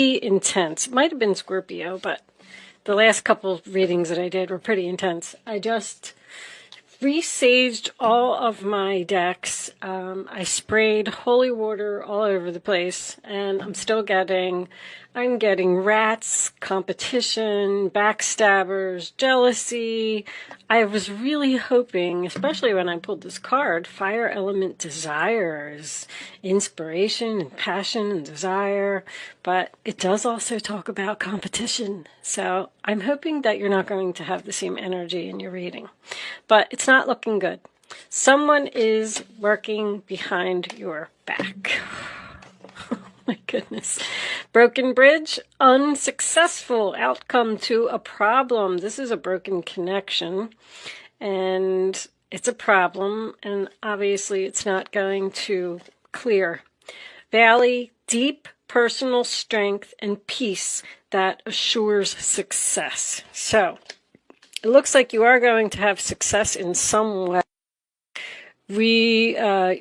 intense. Might have been Scorpio, but the last couple readings that I did were pretty intense. I just resaged all of my decks. I sprayed holy water all over the place, and I'm getting rats, competition, backstabbers, jealousy. I was really hoping, especially when I pulled this card, fire element desires, inspiration and passion and desire, but it does also talk about competition. So I'm hoping that you're not going to have the same energy in your reading, but it's not looking good. Someone is working behind your back. My goodness. Broken bridge, unsuccessful outcome to a problem. This is a broken connection, and it's a problem, and obviously it's not going to clear. Valley, deep personal strength and peace that assures success. So it looks like you are going to have success in some way.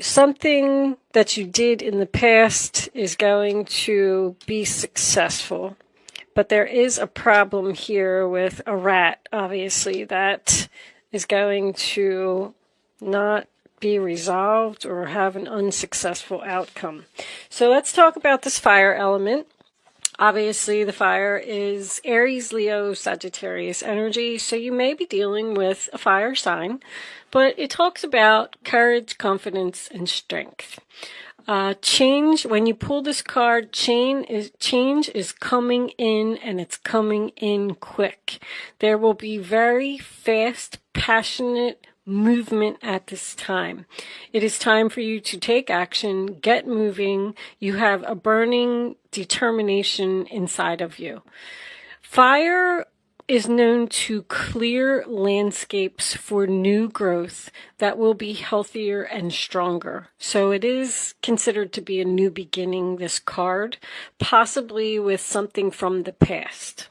Something that you did in the past is going to be successful, but there is a problem here with a rat, obviously, that is going to not be resolved or have an unsuccessful outcome. So let's talk about this fire element. Obviously, the fire is Aries, Leo, Sagittarius energy, so you may be dealing with a fire sign, but it talks about courage, confidence, and strength. Change, when you pull this card, change is coming in, and it's coming in quick. There will be very fast, passionate movement at this time. It is time for you to take action, get moving. You have a burning determination inside of you. Fire is known to clear landscapes for new growth that will be healthier and stronger. So it is considered to be a new beginning, this card, possibly with something from the past.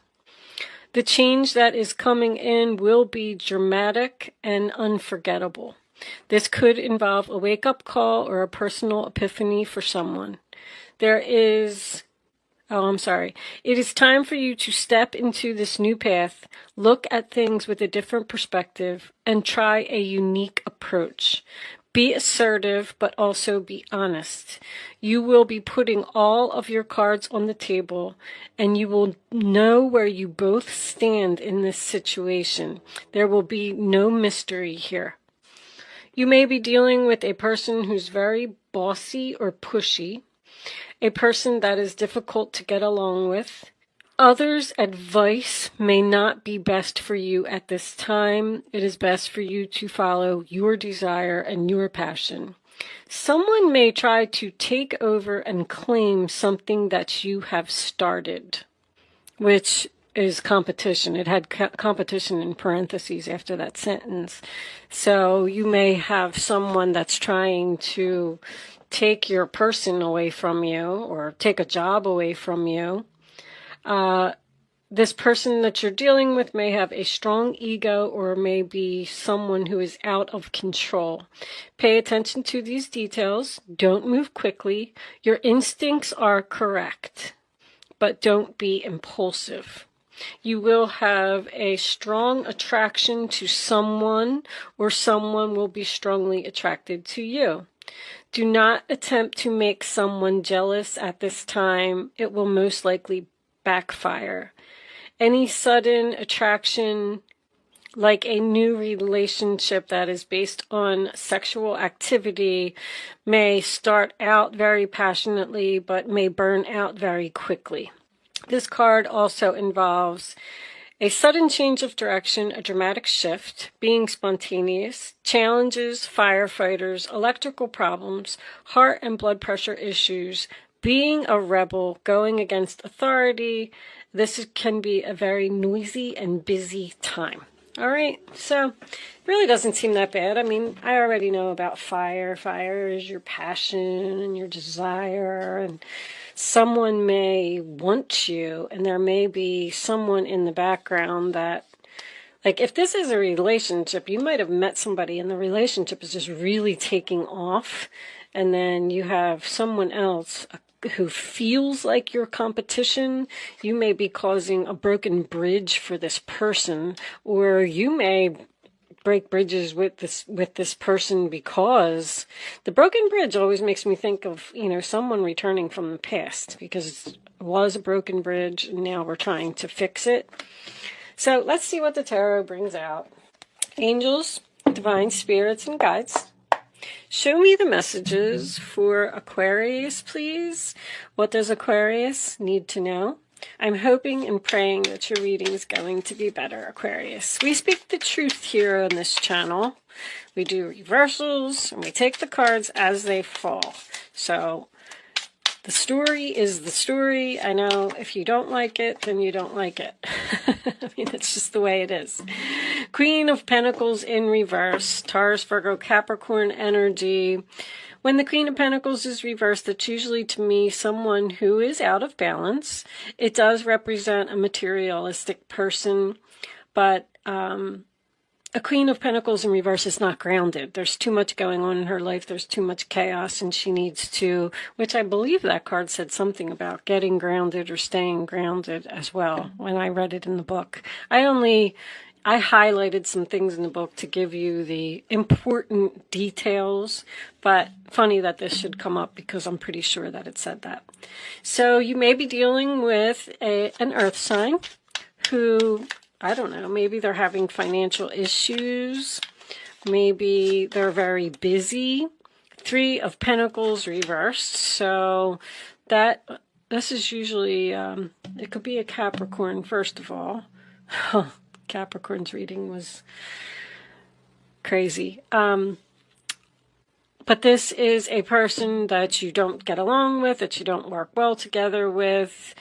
The change that is coming in will be dramatic and unforgettable. This could involve a wake-up call or a personal epiphany for someone. It is time for you to step into this new path, look at things with a different perspective, and try a unique approach. Be assertive, but also be honest. You will be putting all of your cards on the table, and you will know where you both stand in this situation. There will be no mystery here. You may be dealing with a person who's very bossy or pushy, a person that is difficult to get along with. Others' advice may not be best for you at this time. It is best for you to follow your desire and your passion. Someone may try to take over and claim something that you have started, which is competition. It had competition in parentheses after that sentence. So you may have someone that's trying to take your person away from you or take a job away from you. This person that you're dealing with may have a strong ego or may be someone who is out of control. Pay attention to these details. Don't move quickly. Your instincts are correct, but don't be impulsive. You will have a strong attraction to someone, or someone will be strongly attracted to you. Do not attempt to make someone jealous at this time. It will most likely backfire. Any sudden attraction, like a new relationship that is based on sexual activity, may start out very passionately but may burn out very quickly. This card also involves a sudden change of direction, a dramatic shift, being spontaneous, challenges, firefighters, electrical problems, heart and blood pressure issues, being a rebel, going against authority. This can be a very noisy and busy time. All right, so it really doesn't seem that bad. I mean, I already know about fire. Fire is your passion and your desire, and someone may want you, and there may be someone in the background that, like, if this is a relationship, you might have met somebody and the relationship is just really taking off, and then you have someone else, who feels like your competition. You may be causing a broken bridge for this person, or you may break bridges with this person, because the broken bridge always makes me think of, someone returning from the past, because it was a broken bridge and now we're trying to fix it. So let's see what the tarot brings out. Angels, divine spirits, and guides, show me the messages for Aquarius, please. What does Aquarius need to know? I'm hoping and praying that your reading is going to be better, Aquarius. We speak the truth here on this channel. We do reversals, and we take the cards as they fall. So the story is the story. I know if you don't like it, then you don't like it. I mean, it's just the way it is. Queen of Pentacles in reverse, Taurus, Virgo, Capricorn energy. When the Queen of Pentacles is reversed, that's usually, to me, someone who is out of balance. It does represent a materialistic person, but a Queen of Pentacles in reverse is not grounded. There's too much going on in her life. There's too much chaos, and she needs to, which I believe that card said something about getting grounded or staying grounded as well when I read it in the book. I highlighted some things in the book to give you the important details, but funny that this should come up because I'm pretty sure that it said that. So you may be dealing with an earth sign who, I don't know, maybe they're having financial issues. Maybe they're very busy. Three of Pentacles reversed. So this is usually, it could be a Capricorn, first of all. Capricorn's reading was crazy. But this is a person that you don't get along with, that you don't work well together with.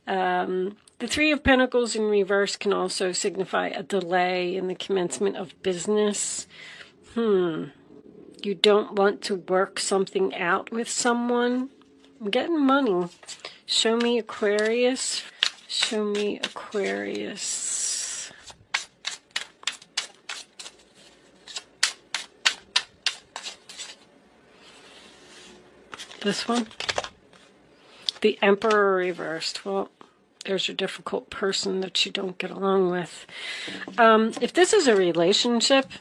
The Three of Pentacles in reverse can also signify a delay in the commencement of business. You don't want to work something out with someone. I'm getting money. Show me Aquarius. Show me Aquarius. This one, the Emperor reversed. Well, there's your difficult person that you don't get along with. If this is a relationship,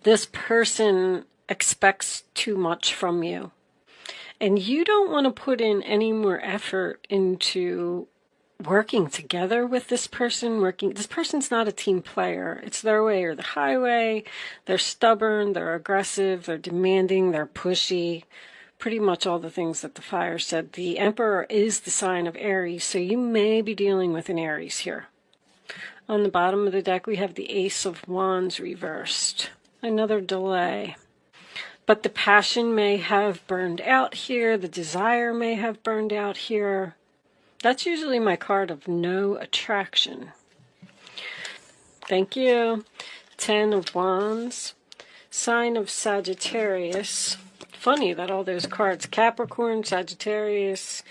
this person expects too much from you. And you don't want to put in any more effort into working together with this person. This person's not a team player. It's their way or the highway. They're stubborn, they're aggressive, they're demanding, they're pushy. Pretty much all the things that the fire said. The Emperor is the sign of Aries, so you may be dealing with an Aries here. On the bottom of the deck, we have the Ace of Wands reversed. Another delay. But the passion may have burned out here. The desire may have burned out here. That's usually my card of no attraction. Thank you. Ten of Wands. Sign of Sagittarius. Funny that all those cards, Capricorn, Sagittarius,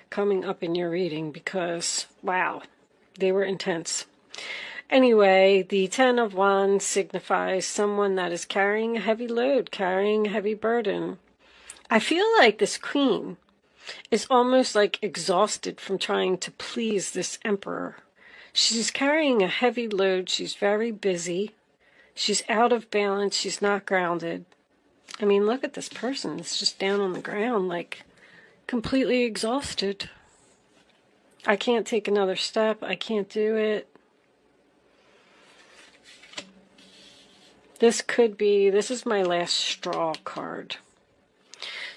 coming up in your reading because, wow, they were intense. Anyway, the Ten of Wands signifies someone that is carrying a heavy load, carrying a heavy burden. I feel like this Queen is almost like exhausted from trying to please this Emperor. She's carrying a heavy load. She's very busy. She's out of balance. She's not grounded. I mean, look at this person. It's just down on the ground, like completely exhausted. I can't take another step. I can't do it. This is my last straw card.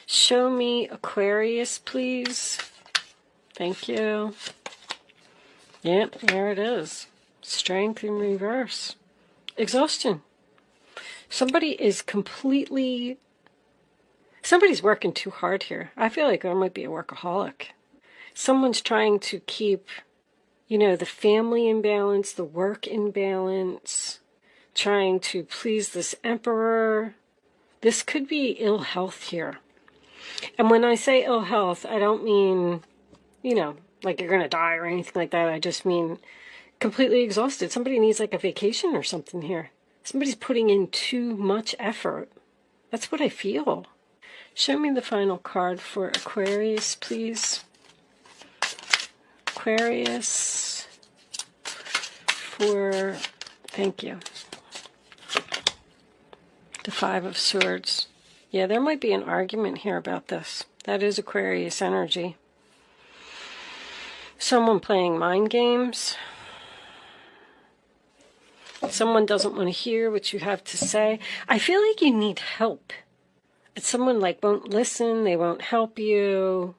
Show me Aquarius, please. Thank you. Yep, there it is. Strength in reverse. Exhaustion. Somebody's working too hard here. I feel like there might be a workaholic. Someone's trying to keep, the family in balance, the work in balance, trying to please this Emperor. This could be ill health here. And when I say ill health, I don't mean, like you're going to die or anything like that. I just mean completely exhausted. Somebody needs like a vacation or something here. Somebody's putting in too much effort. That's what I feel. Show me the final card for Aquarius, please. Aquarius for, thank you. The Five of Swords. Yeah, there might be an argument here about this. That is Aquarius energy. Someone playing mind games. Someone doesn't want to hear what you have to say. I feel like you need help. It's someone like won't listen, they won't help you.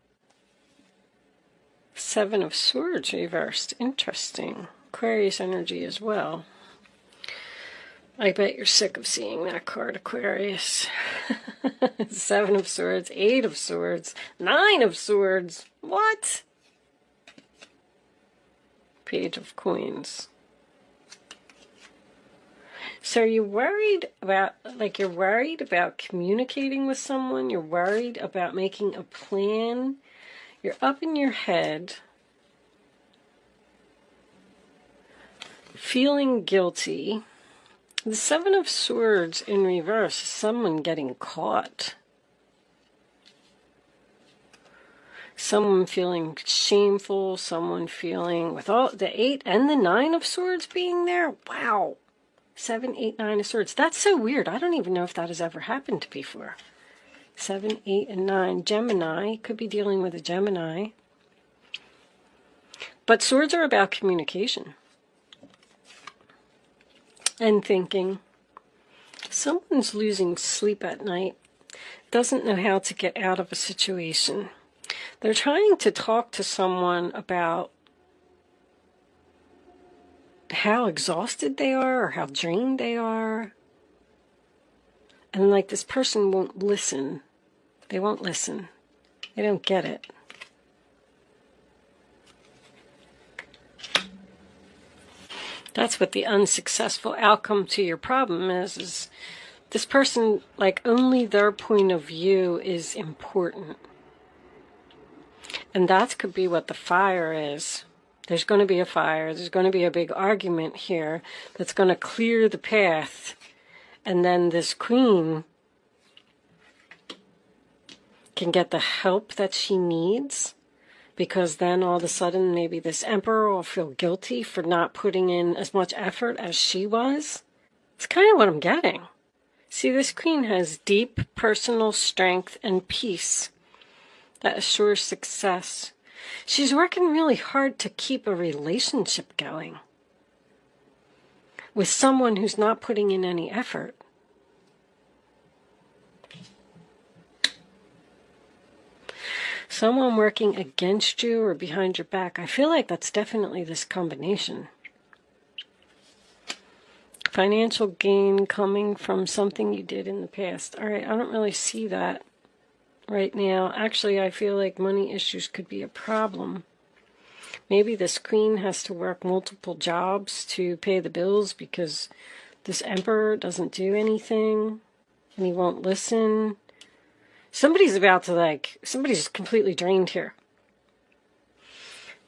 Seven of Swords reversed. Interesting. Aquarius energy as well. I bet you're sick of seeing that card, Aquarius. Seven of Swords, Eight of Swords, Nine of Swords. What? Page of Coins. So you're worried about, you're worried about communicating with someone. You're worried about making a plan. You're up in your head, feeling guilty. The Seven of Swords in reverse is someone getting caught. Someone feeling shameful, someone feeling, with all the Eight and the Nine of Swords being there, wow. 7, 8, 9 of Swords. That's so weird. I don't even know if that has ever happened before. 7, 8, and 9. Gemini. Could be dealing with a Gemini. But swords are about communication. And thinking. Someone's losing sleep at night. Doesn't know how to get out of a situation. They're trying to talk to someone about how exhausted they are or how drained they are. And like this person won't listen. They won't listen. They don't get it. That's what the unsuccessful outcome to your problem is this person, like, only their point of view is important. And that could be what the fire is. There's going to be a fire. There's going to be a big argument here that's going to clear the path. And then this queen can get the help that she needs, because then all of a sudden maybe this emperor will feel guilty for not putting in as much effort as she was. It's kind of what I'm getting. See, this queen has deep personal strength and peace that assures success. She's working really hard to keep a relationship going with someone who's not putting in any effort. Someone working against you or behind your back. I feel like that's definitely this combination. Financial gain coming from something you did in the past. All right, I don't really see that right now. Actually, I feel like money issues could be a problem. Maybe this queen has to work multiple jobs to pay the bills because this emperor doesn't do anything and he won't listen. Somebody's about to, somebody's completely drained here.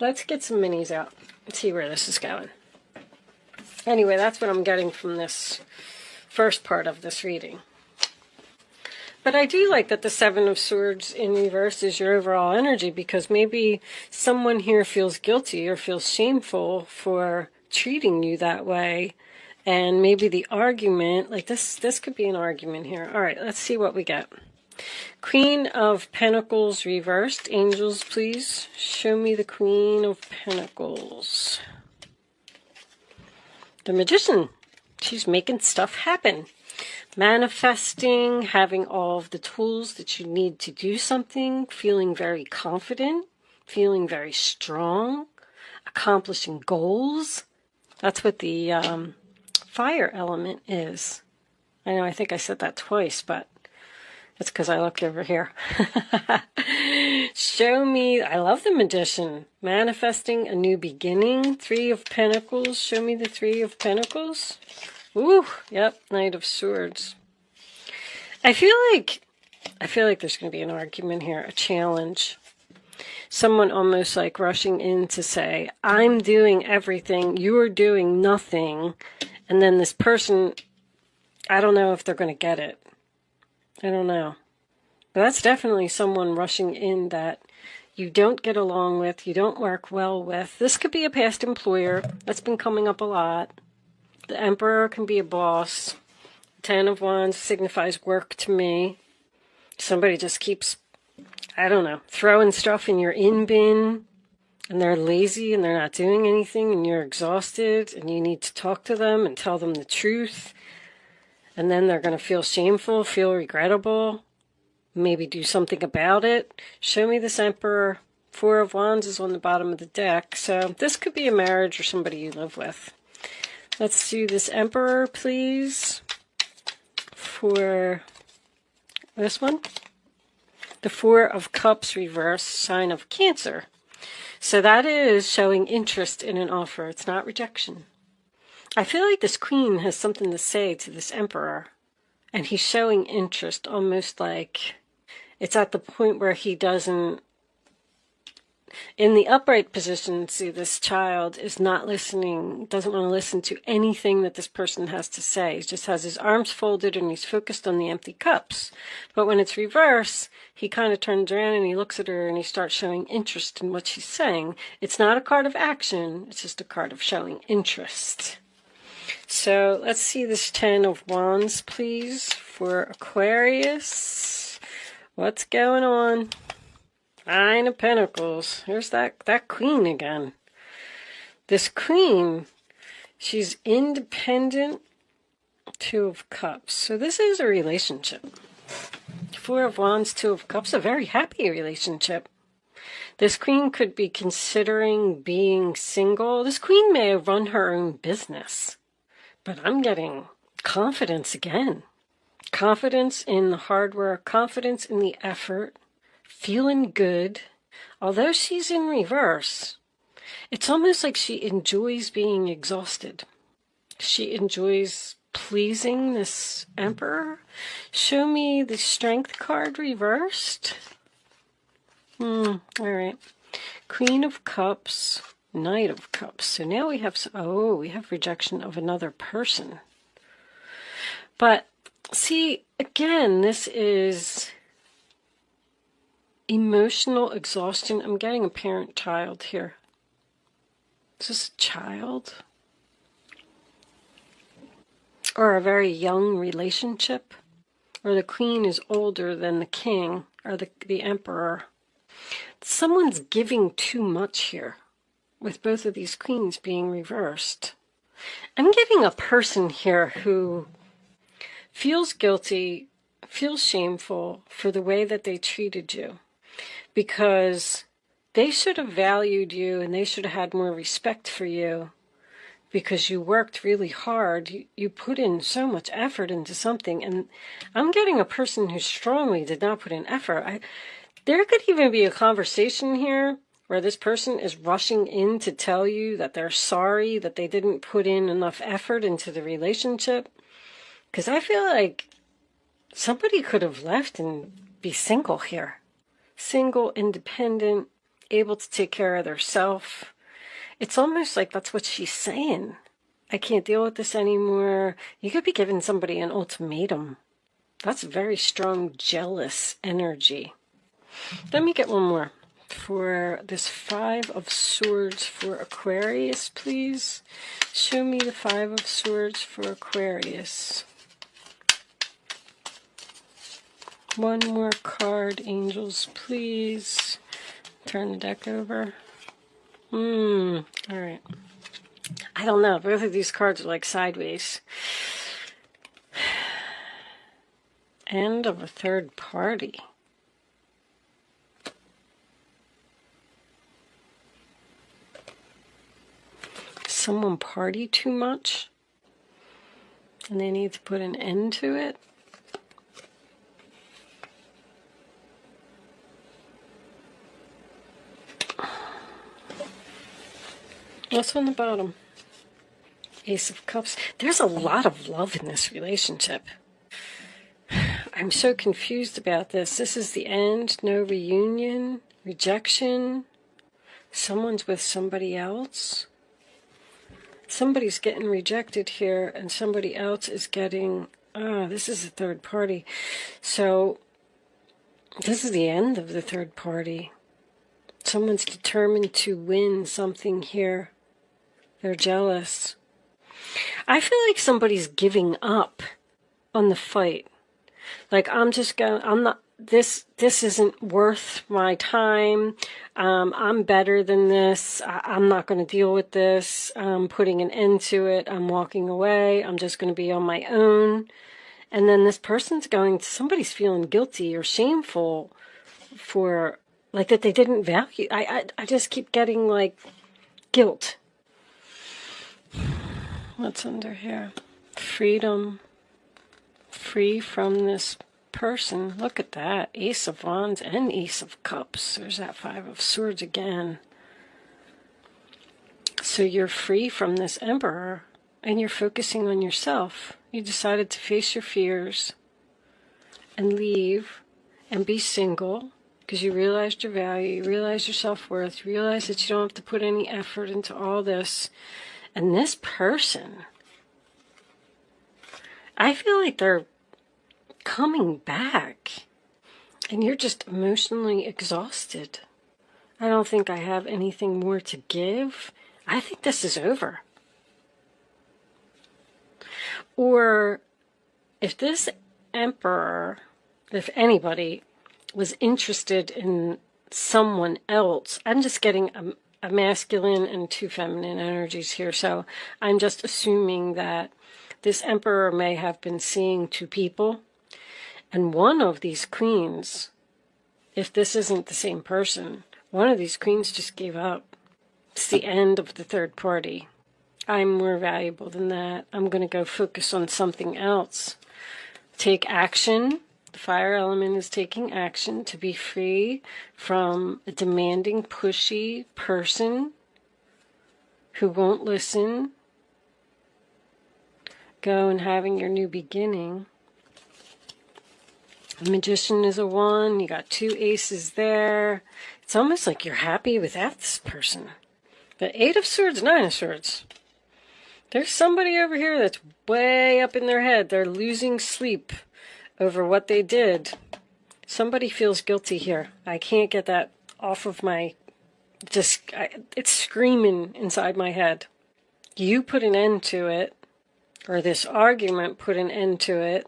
Let's get some minis out and see where this is going. Anyway, that's what I'm getting from this first part of this reading. But I do like that the Seven of Swords in reverse is your overall energy, because maybe someone here feels guilty or feels shameful for treating you that way. And maybe the argument, this could be an argument here. All right, let's see what we get. Queen of Pentacles reversed. Angels, please show me the Queen of Pentacles. The Magician. She's making stuff happen. Manifesting, having all of the tools that you need to do something, feeling very confident, feeling very strong, accomplishing goals. That's what the fire element is. I know, I think I said that twice, but that's because I looked over here. Show me, I love the Magician. Manifesting a new beginning. Three of Pentacles. Show me the Three of Pentacles. Ooh, yep, Knight of Swords. I feel like there's going to be an argument here, a challenge. Someone almost like rushing in to say, I'm doing everything, you're doing nothing. And then this person, I don't know if they're going to get it. I don't know. That's definitely someone rushing in that you don't get along with, you don't work well with. This could be a past employer. That's been coming up a lot. The Emperor can be a boss. Ten of Wands signifies work to me. Somebody just keeps, I don't know, throwing stuff in your in bin, and they're lazy and they're not doing anything, and you're exhausted, and you need to talk to them and tell them the truth. And then they're going to feel shameful, feel regrettable, maybe do something about it. Show me this Emperor. Four of Wands is on the bottom of the deck. So this could be a marriage or somebody you live with. Let's do this Emperor, please, for this one. The Four of Cups reverse, sign of Cancer. So that is showing interest in an offer. It's not rejection. I feel like this Queen has something to say to this Emperor. And he's showing interest, almost like it's at the point where he doesn't, in the upright position, see, this child is not listening, doesn't want to listen to anything that this person has to say. He just has his arms folded and he's focused on the empty cups. But when it's reverse, he kind of turns around and he looks at her and he starts showing interest in what she's saying. It's not a card of action, it's just a card of showing interest. So let's see this Ten of Wands, please, for Aquarius. What's going on? Nine of Pentacles. Here's that Queen again. This Queen, she's independent. Two of Cups. So this is a relationship. Four of Wands, Two of Cups, a very happy relationship. This Queen could be considering being single. This Queen may have run her own business. But I'm getting confidence again. Confidence in the hard work, confidence in the effort, feeling good. Although she's in reverse, it's almost like she enjoys being exhausted. She enjoys pleasing this Emperor. Show me the Strength card reversed. All right. Queen of Cups. Knight of Cups. So now we have, we have rejection of another person. But see, again, this is emotional exhaustion. I'm getting a parent-child here. Is this a child? Or a very young relationship? Or the Queen is older than the King or the Emperor. Someone's giving too much here, with both of these Queens being reversed. I'm getting a person here who feels guilty, feels shameful for the way that they treated you, because they should have valued you and they should have had more respect for you because you worked really hard. You put in so much effort into something, and I'm getting a person who strongly did not put in effort. There could even be a conversation here where this person is rushing in to tell you that they're sorry that they didn't put in enough effort into the relationship. Because I feel like somebody could have left and be single here. Single, independent, able to take care of themselves. It's almost like that's what she's saying. I can't deal with this anymore. You could be giving somebody an ultimatum. That's very strong, jealous energy. Let me get one more. For this Five of Swords for Aquarius, please. Show me the Five of Swords for Aquarius. One more card, angels, please. Turn the deck over. All right. I don't know. Both of these cards are like sideways. End of a third party. Someone party too much and they need to put an end to it. What's on the bottom? Ace of Cups. There's a lot of love in this relationship. I'm so confused about this. This is the end. No reunion. Rejection. Someone's with somebody else. Somebody's getting rejected here, and somebody else is getting... this is a third party. So, This is the end of the third party. Someone's determined to win something here. They're jealous. I feel like somebody's giving up on the fight. Like, I'm not, this isn't worth my time. I'm better than this. I'm not going to deal with this. I'm putting an end to it. I'm walking away. I'm just going to be on my own. And then this person's somebody's feeling guilty or shameful for, like, that they didn't value. I just keep getting, like, guilt. What's under here? Freedom. Free from this person. Look at that. Ace of Wands and Ace of Cups. There's that Five of Swords again. So you're free from this Emperor and you're focusing on yourself. You decided to face your fears and leave and be single because you realized your value, you realized your self-worth, you realized that you don't have to put any effort into all this. And this person, I feel like they're coming back and you're just emotionally exhausted. I don't think I have anything more to give. I think this is over. Or if this Emperor, if anybody was interested in someone else, I'm just getting a masculine and two feminine energies here. So I'm just assuming that this Emperor may have been seeing two people. And one of these queens, if this isn't the same person, one of these queens just gave up. It's the end of the third party. I'm more valuable than that. I'm going to go focus on something else. Take action. The fire element is taking action to be free from a demanding, pushy person who won't listen. Go and having your new beginning. The Magician is a 1. You got 2 aces there. It's almost like you're happy without this person. The 8 of Swords, 9 of Swords. There's somebody over here that's way up in their head. They're losing sleep over what they did. Somebody feels guilty here. I can't get that off of my... it's screaming inside my head. You put an end to it, or this argument put an end to it,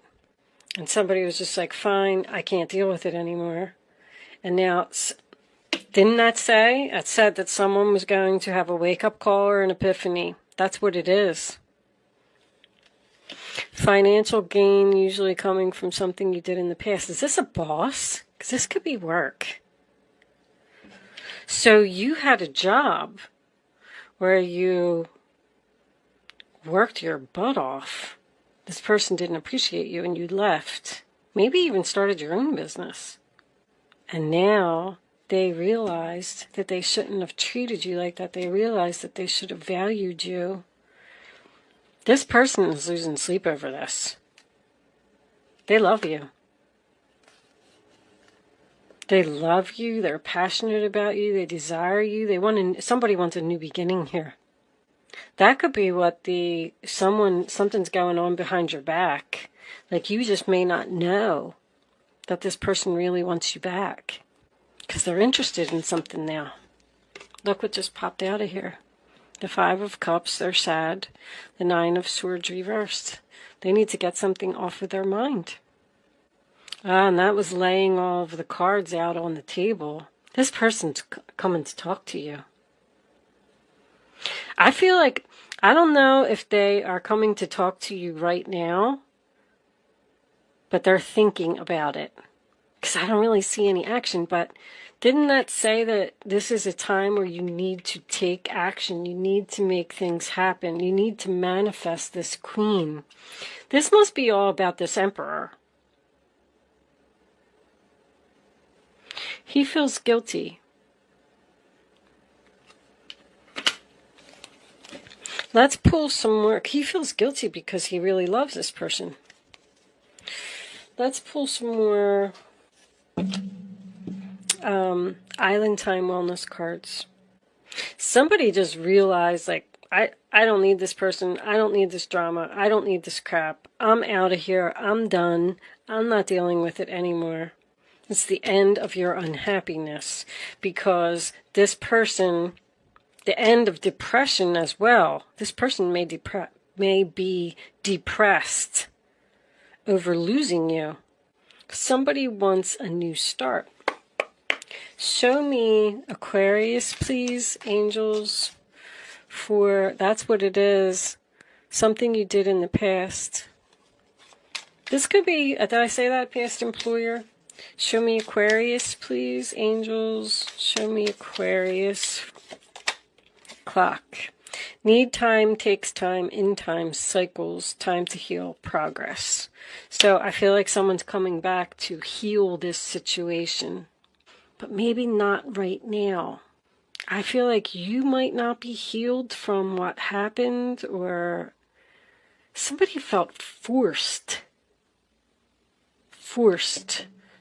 and somebody was just like, fine, I can't deal with it anymore. And now, didn't that say? It said that someone was going to have a wake-up call or an epiphany. That's what it is. Financial gain usually coming from something you did in the past. Is this a boss? Because this could be work. So you had a job where you worked your butt off. This person didn't appreciate you and you left. Maybe even started your own business. And now they realized that they shouldn't have treated you like that. They realized that they should have valued you. This person is losing sleep over this. They love you. They love you. They're passionate about you. They desire you. Somebody wants a new beginning here. That could be what something's going on behind your back. Like you just may not know that this person really wants you back. Because they're interested in something now. Look what just popped out of here. The 5 of Cups, they're sad. The 9 of Swords reversed. They need to get something off of their mind. And that was laying all of the cards out on the table. This person's coming to talk to you. I feel like, I don't know if they are coming to talk to you right now, but they're thinking about it. Because I don't really see any action, but didn't that say that this is a time where you need to take action? You need to make things happen. You need to manifest this queen. This must be all about this Emperor. He feels guilty. Let's pull some more. He feels guilty because he really loves this person. Let's pull some more Island Time Wellness cards. Somebody just realized, like, I don't need this person. I don't need this drama. I don't need this crap. I'm out of here. I'm done. I'm not dealing with it anymore. It's the end of your unhappiness, because this person, the end of depression as well. This person may be depressed over losing you. Somebody wants a new start. Show me Aquarius, please, angels, for that's what it is. Something you did in the past. This could be, did I say that, past employer? Show me Aquarius, please, angels. Show me Aquarius. Clock. Need time, takes time, in time, cycles, time to heal, progress. So I feel like someone's coming back to heal this situation, but maybe not right now. I feel like you might not be healed from what happened, or somebody felt forced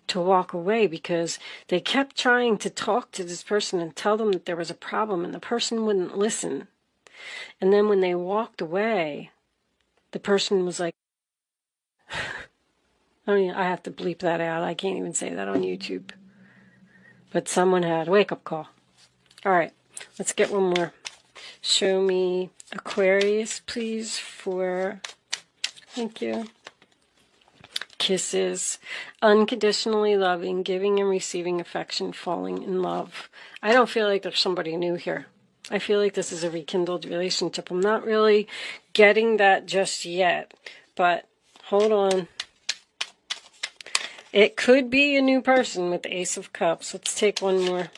to walk away because they kept trying to talk to this person and tell them that there was a problem, and the person wouldn't listen. And then when they walked away, the person was like, I have to bleep that out. I can't even say that on YouTube. But someone had a wake-up call. All right, let's get one more. Show me Aquarius, please, for, thank you. Kisses, unconditionally loving, giving and receiving affection, falling in love. I don't feel like there's somebody new here. I feel like this is a rekindled relationship. I'm not really getting that just yet, but hold on. It could be a new person with the Ace of Cups. Let's take one more.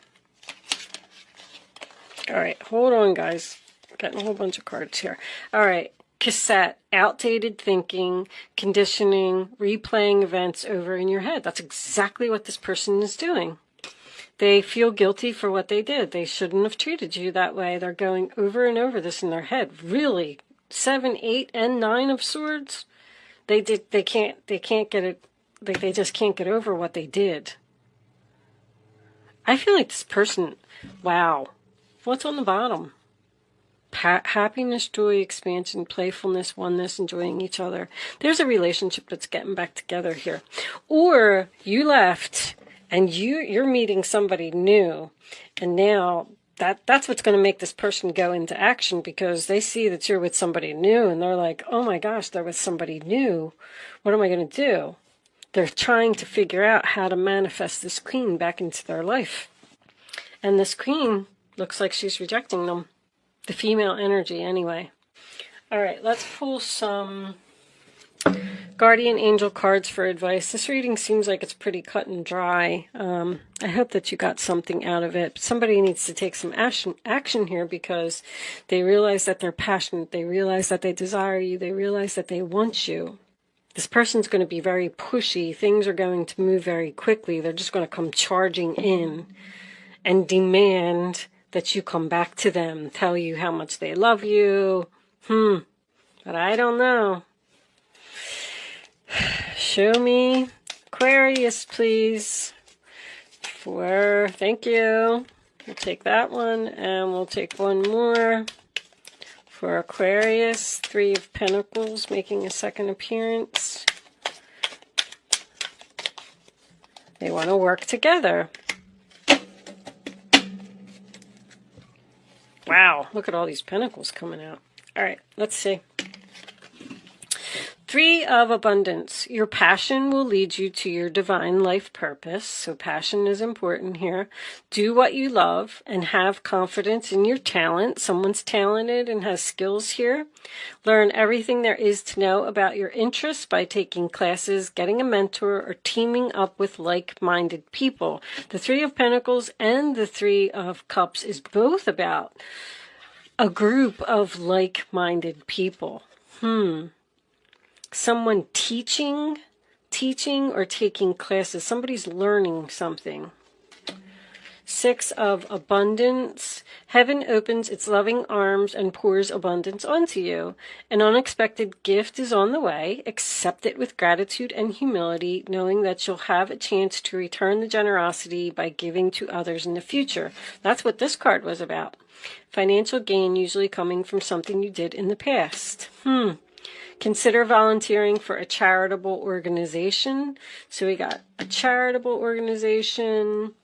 All right, hold on, guys. I'm getting a whole bunch of cards here. All right, cassette, outdated thinking, conditioning, replaying events over in your head. That's exactly what this person is doing. They feel guilty for what they did. They shouldn't have treated you that way. They're going over and over this in their head. Really, 7, 8, and 9 of Swords. They can't get it. They just can't get over what they did. I feel like this person, wow. What's on the bottom? Happiness, joy, expansion, playfulness, oneness, enjoying each other. There's a relationship that's getting back together here. Or you left and you're meeting somebody new, and now that's what's going to make this person go into action, because they see that you're with somebody new and they're like, oh my gosh, they're with somebody new. What am I going to do? They're trying to figure out how to manifest this queen back into their life. And this queen looks like she's rejecting them. The female energy, anyway. All right, let's pull some guardian angel cards for advice. This reading seems like it's pretty cut and dry. I hope that you got something out of it. But somebody needs to take some action here, because they realize that they're passionate. They realize that they desire you. They realize that they want you. This person's going to be very pushy. Things are going to move very quickly. They're just going to come charging in and demand that you come back to them, tell you how much they love you. But I don't know. Show me Aquarius, please. Thank you. We'll take that one, and we'll take one more. For Aquarius, 3 of Pentacles making a second appearance. They want to work together. Wow, look at all these pentacles coming out. All right, let's see. 3 of Abundance. Your passion will lead you to your divine life purpose. So passion is important here. Do what you love and have confidence in your talent. Someone's talented and has skills here. Learn everything there is to know about your interests by taking classes, getting a mentor, or teaming up with like-minded people. The 3 of Pentacles and the 3 of Cups is both about a group of like-minded people. Someone teaching or taking classes. Somebody's learning something. 6 of Abundance. Heaven opens its loving arms and pours abundance onto you. An unexpected gift is on the way. Accept it with gratitude and humility, knowing that you'll have a chance to return the generosity by giving to others in the future. That's what this card was about. Financial gain usually coming from something you did in the past. Consider volunteering for a charitable organization. So we got a charitable organization,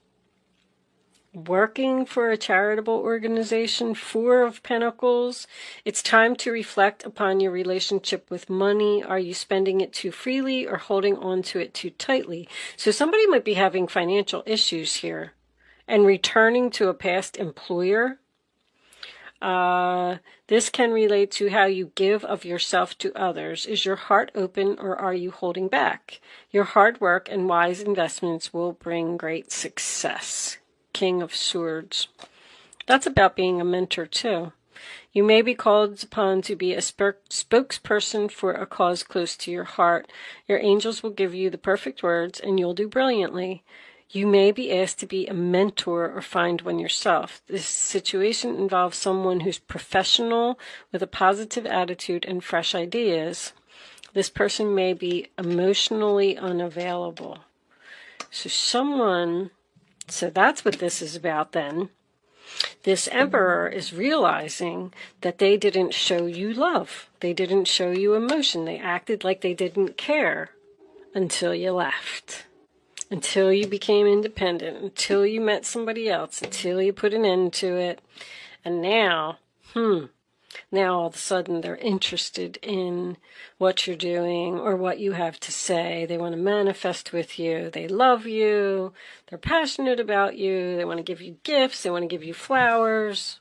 working for a charitable organization, Four of Pentacles. It's time to reflect upon your relationship with money. Are you spending it too freely or holding on to it too tightly? So somebody might be having financial issues here and returning to a past employer. This can relate to how you give of yourself to others. Is your heart open or are you holding back? Your hard work and wise investments will bring great success. King of Swords. That's about being a mentor too. You may be called upon to be a spokesperson for a cause close to your heart. Your angels will give you the perfect words and you'll do brilliantly. You may be asked to be a mentor or find one yourself. This situation involves someone who's professional with a positive attitude and fresh ideas. This person may be emotionally unavailable. So that's what this is about then. This Emperor is realizing that they didn't show you love. They didn't show you emotion. They acted like they didn't care until you left. Until you became independent, until you met somebody else, until you put an end to it. And now all of a sudden they're interested in what you're doing or what you have to say. They want to manifest with you. They love you. They're passionate about you. They want to give you gifts. They want to give you flowers.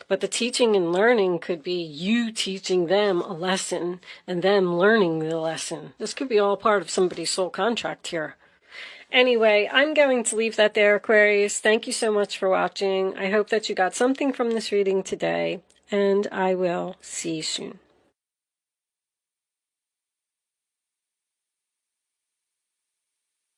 But the teaching and learning could be you teaching them a lesson and them learning the lesson. This could be all part of somebody's soul contract here. Anyway, I'm going to leave that there, Aquarius. Thank you so much for watching. I hope that you got something from this reading today, and I will see you soon.